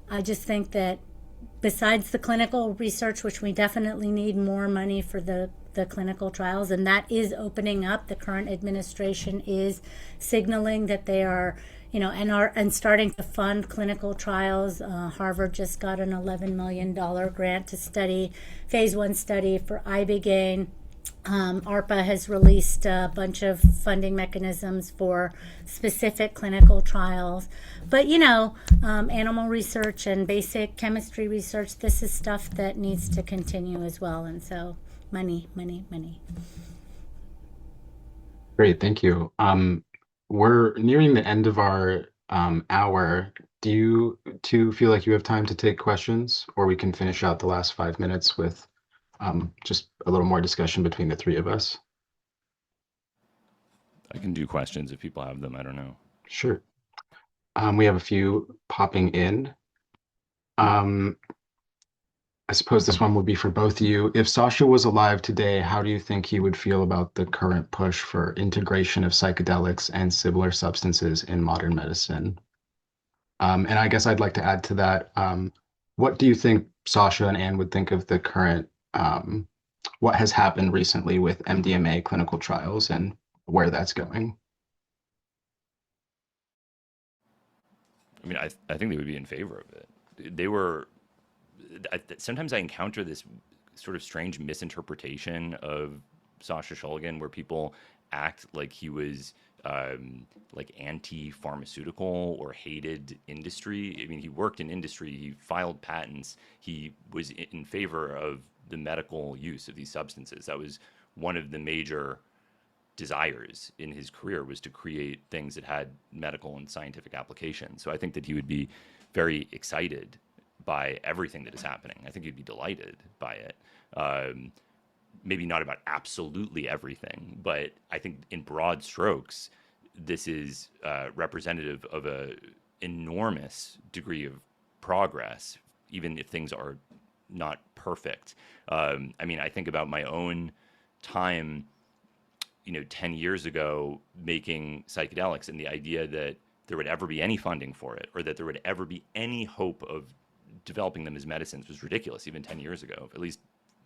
I just think that besides the clinical research, which we definitely need more money for the clinical trials, and that is opening up. The current administration is signaling that they are, and starting to fund clinical trials. Harvard just got an $11 million grant to study phase 1 study for ibogaine. ARPA has released a bunch of funding mechanisms for specific clinical trials. But, animal research and basic chemistry research, this is stuff that needs to continue as well. And so money, money, money. Great, thank you. We're nearing the end of our hour. Do you two feel like you have time to take questions, or we can finish out the last 5 minutes with just a little more discussion between the 3 of us? I can do questions if people have them. I don't know. Sure. We have a few popping in. I suppose this one would be for both of you. If Sasha was alive today, how do you think he would feel about the current push for integration of psychedelics and similar substances in modern medicine? And I guess I'd like to add to that, what do you think Sasha and Anne would think of the current, what has happened recently with MDMA clinical trials and where that's going? I mean, I think they would be in favor of it. They were. Sometimes I encounter this sort of strange misinterpretation of Sasha Shulgin, where people act like he was like anti-pharmaceutical or hated industry. I mean, he worked in industry. He filed patents. He was in favor of the medical use of these substances. That was one of the major desires in his career, was to create things that had medical and scientific applications. So I think that he would be very excited by everything that is happening. I think he'd be delighted by it. Maybe not about absolutely everything, but I think in broad strokes, this is representative of a enormous degree of progress, even if things are not perfect. I mean, I think about my own time, 10 years ago, making psychedelics, and the idea that there would ever be any funding for it, or that there would ever be any hope of developing them as medicines, was ridiculous even 10 years ago, at least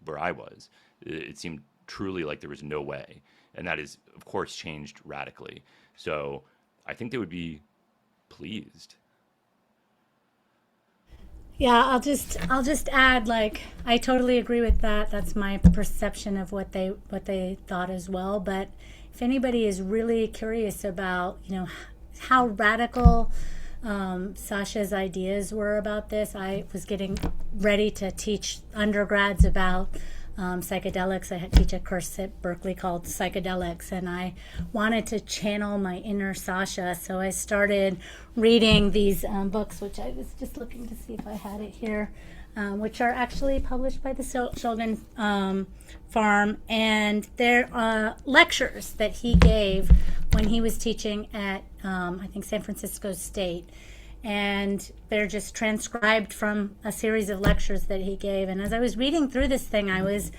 where I was. It seemed truly like there was no way. And that is, of course, changed radically. So I think they would be pleased. Yeah, I'll just add, like, I totally agree with that. That's my perception of what they thought as well. But if anybody is really curious about, how radical Sasha's ideas were about this, I was getting ready to teach undergrads about psychedelics. I teach a course at Berkeley called Psychedelics, and I wanted to channel my inner Sasha, so I started reading these books, which I was just looking to see if I had it here, which are actually published by the Shulgin Farm, and they're lectures that he gave when he was teaching at, I think, San Francisco State. And they're just transcribed from a series of lectures that he gave. And as I was reading through this thing, I was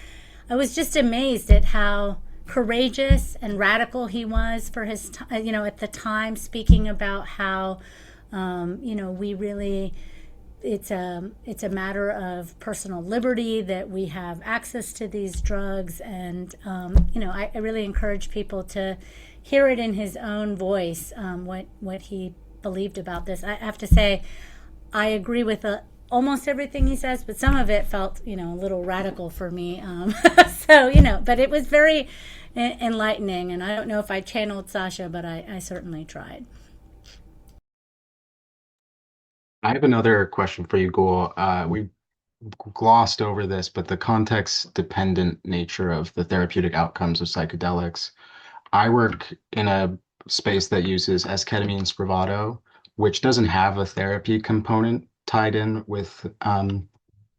just amazed at how courageous and radical he was for his, at the time, speaking about how, we really, it's a matter of personal liberty that we have access to these drugs. And, I really encourage people to hear it in his own voice, what he believed about this. I have to say, I agree with almost everything he says, but some of it felt, a little radical for me. But it was very enlightening, and I don't know if I channeled Sasha, but I certainly tried. I have another question for you, Gul. We glossed over this, but the context-dependent nature of the therapeutic outcomes of psychedelics. I work in a space that uses esketamine Spravato, which doesn't have a therapy component tied in with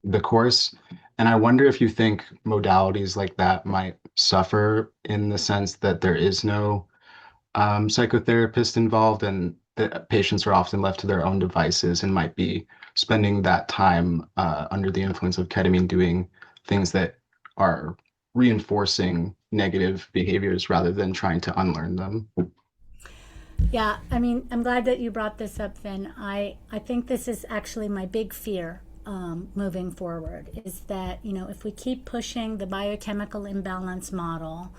the course. And I wonder if you think modalities like that might suffer in the sense that there is no psychotherapist involved, and the patients are often left to their own devices and might be spending that time under the influence of ketamine doing things that are reinforcing negative behaviors rather than trying to unlearn them. Yeah, I mean, I'm glad that you brought this up, Finn. I think this is actually my big fear moving forward, is that, if we keep pushing the biochemical imbalance model,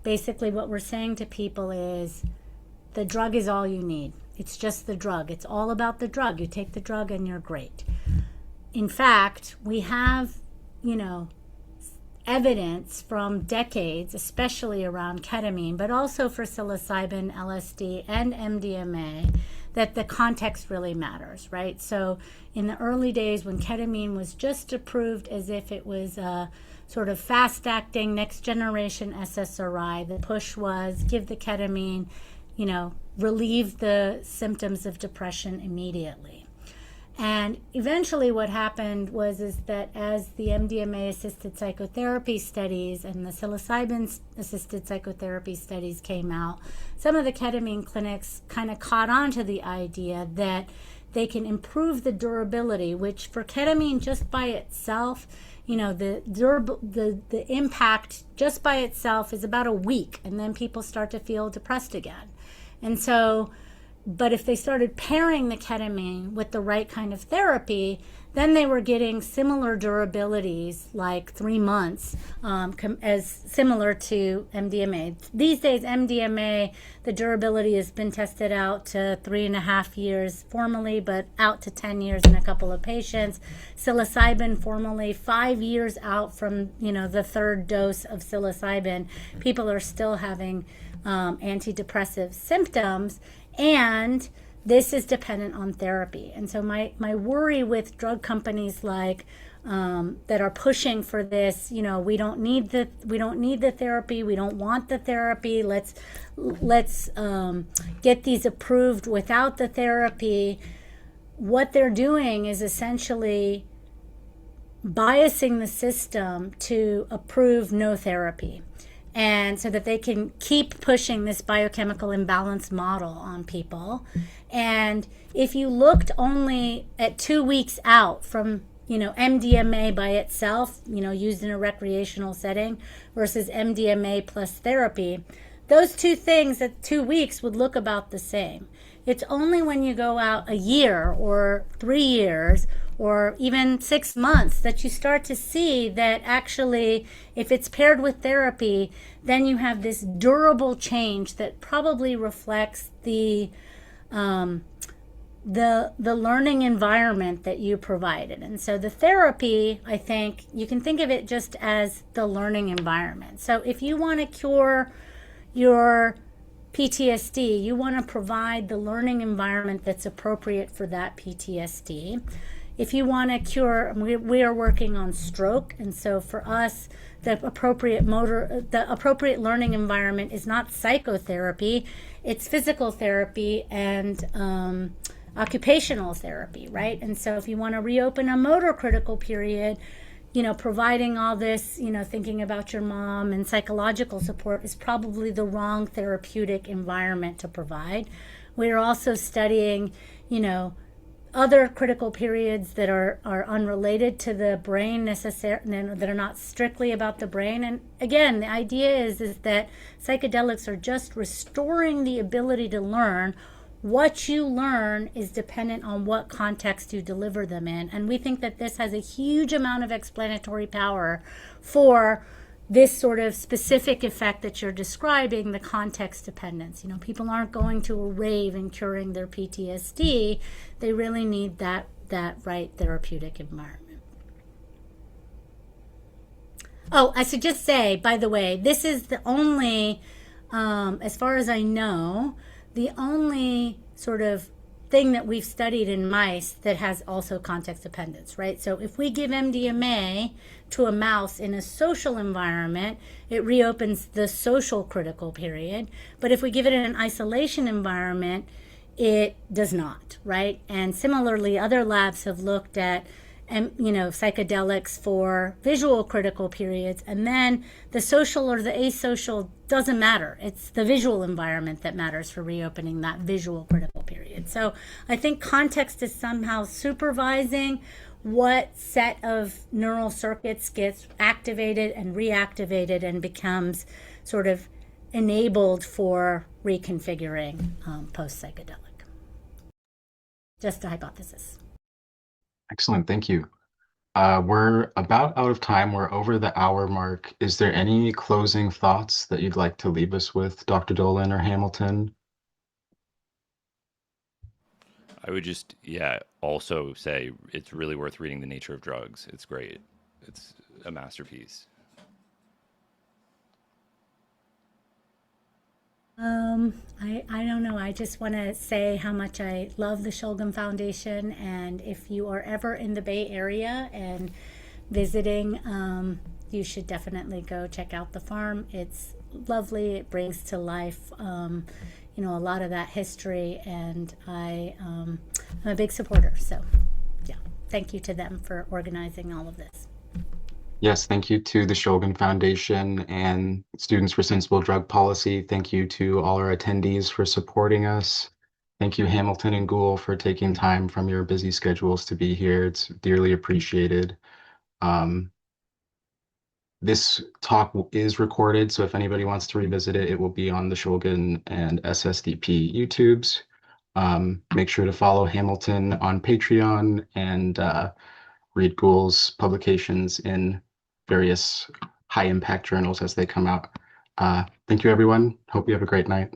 basically what we're saying to people is the drug is all you need. It's just the drug. It's all about the drug. You take the drug and you're great. In fact, we have, evidence from decades, especially around ketamine, but also for psilocybin, LSD, and MDMA, that the context really matters, right? So in the early days when ketamine was just approved as if it was a sort of fast-acting next-generation SSRI, the push was give the ketamine, relieve the symptoms of depression immediately. And eventually what happened is that as the MDMA-assisted psychotherapy studies and the psilocybin-assisted psychotherapy studies came out, some of the ketamine clinics kind of caught on to the idea that they can improve the durability, which for ketamine just by itself, the impact just by itself is about a week, and then people start to feel depressed again. And so, but if they started pairing the ketamine with the right kind of therapy, then they were getting similar durabilities, like 3 months, as similar to MDMA. These days, MDMA, the durability has been tested out to 3.5 years formally, but out to 10 years in a couple of patients. Psilocybin formally 5 years out from the third dose of psilocybin, people are still having antidepressive symptoms, and this is dependent on therapy. And so my worry with drug companies like that are pushing for this, we don't need the therapy, we don't want the therapy. Let's get these approved without the therapy. What they're doing is essentially biasing the system to approve no therapy, and so that they can keep pushing this biochemical imbalance model on people. And if you looked only at 2 weeks out from MDMA by itself, used in a recreational setting, versus MDMA plus therapy, those two things at 2 weeks would look about the same. It's only when you go out a year or 3 years or even 6 months that you start to see that actually, if it's paired with therapy, then you have this durable change that probably reflects the learning environment that you provided. And so the therapy, I think you can think of it just as the learning environment. So if you want to cure your PTSD, you want to provide the learning environment that's appropriate for that PTSD. If you want to cure, we are working on stroke, and so for us, the appropriate learning environment is not psychotherapy, it's physical therapy and occupational therapy, right? And so if you want to reopen a motor critical period, providing all this, thinking about your mom and psychological support is probably the wrong therapeutic environment to provide. We're also studying, other critical periods that are unrelated to the brain necessarily, that are not strictly about the brain. And again, the idea is that psychedelics are just restoring the ability to learn. What you learn is dependent on what context you deliver them in. And we think that this has a huge amount of explanatory power for this sort of specific effect that you're describing, the context dependence. People aren't going to a rave and curing their PTSD. They really need that right therapeutic environment. Oh, I should just say, by the way, this is the only, as far as I know, the only sort of thing that we've studied in mice that has also context dependence, right? So if we give MDMA to a mouse in a social environment, it reopens the social critical period. But if we give it in an isolation environment, it does not, right? And similarly, other labs have looked at psychedelics for visual critical periods, and then the social or the asocial doesn't matter. It's the visual environment that matters for reopening that visual critical period. So I think context is somehow supervising what set of neural circuits gets activated and reactivated and becomes sort of enabled for reconfiguring post-psychedelic. Just a hypothesis. Excellent, thank you. We're about out of time. We're over the hour mark. Is there any closing thoughts that you'd like to leave us with, Dr. Dolan or Hamilton? I would just, also say it's really worth reading The Nature of Drugs. It's great. It's a masterpiece. I don't know. I just want to say how much I love the Shulgin Foundation, and if you are ever in the Bay Area and visiting, you should definitely go check out the farm. It's lovely. It brings to life, a lot of that history, and I'm a big supporter. So, yeah, thank you to them for organizing all of this. Yes, thank you to the Shulgin Foundation and Students for Sensible Drug Policy. Thank you to all our attendees for supporting us. Thank you, Hamilton and Gül, for taking time from your busy schedules to be here. It's dearly appreciated. This talk is recorded, so if anybody wants to revisit it, it will be on the Shulgin and SSDP YouTubes. Make sure to follow Hamilton on Patreon and read Gül's publications in various high impact journals as they come out. Thank you, everyone. Hope you have a great night.